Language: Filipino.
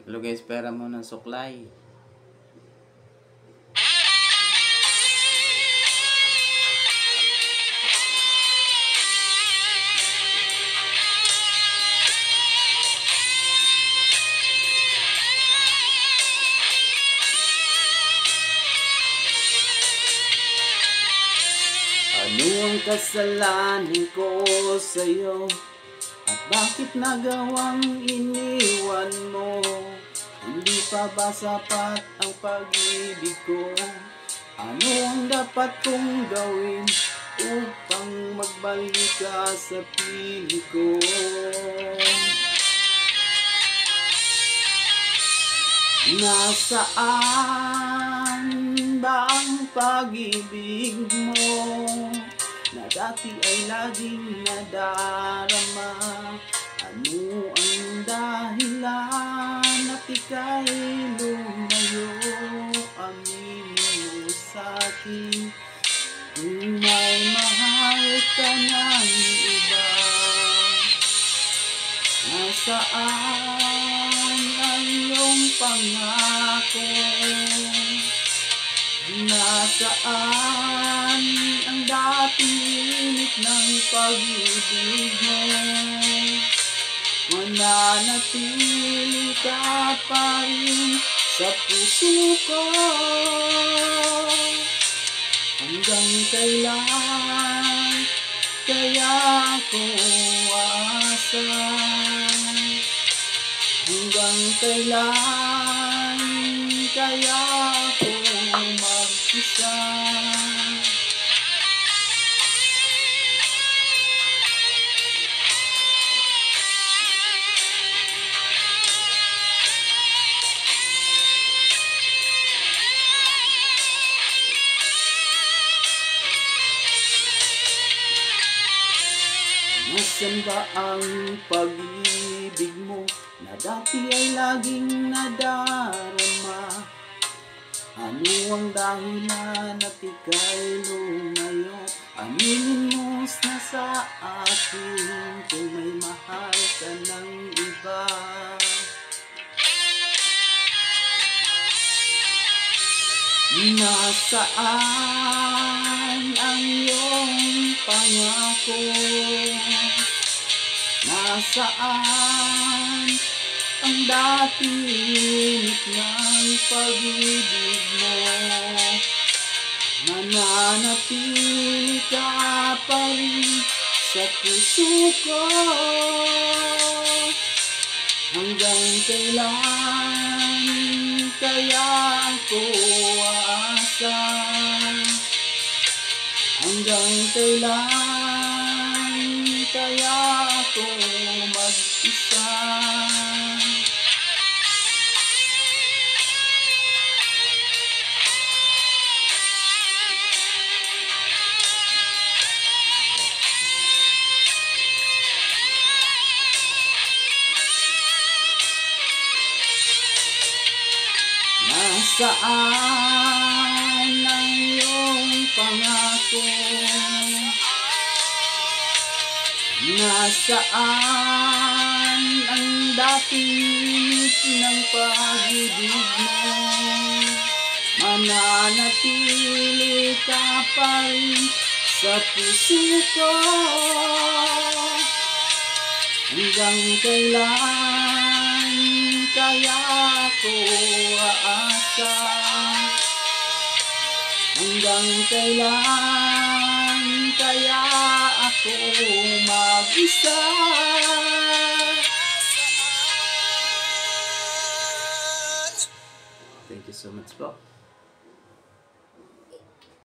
Hello guys, pera mo ng suklay. Ano ang kasalanan ko sa'yo? At bakit nagawang iniwan mo? Hindi pa ba sapat ang pag-ibig ko? Ano ang dapat kong gawin upang magbalik ka sa piling ko? Nasaan ba ang pag-ibig mo na dati ay laging nadarama? Ano ang dahilan at ika'y lumayo? Aminin mo sa'kin kung may mahal ka ng iba. Nasaan ang iyong pangako? Nasaan ang dating init ng pag-ibig mo? Mananatili ka pa rin sa puso ko. Hanggang kailan kaya ako aasa? Hanggang kailan kaya ako mag-isa? Nasaan ba ang pag-ibig mo na dati ay laging nadarama? Ano ang dahilan at ika'y lumayo? Aminin mo na sa akin kung may mahal ka ng iba. Nasaan ang iyong pangako? Nasaan ang dating ng pag-ibig mo? Mananatili ka pa rin sa puso ko. Hanggang kailan kaya ako aasa? Hanggang kailan kaya ako mag-isa? Nasaan ang iyong pangako? Nasaan ang dating ng pag-ibig mo? Mananatili ka pa rin sa puso ko. Hanggang kailan kaya ako aasa? Hanggang kailan kaya ako mag-isa? Thank you so much po.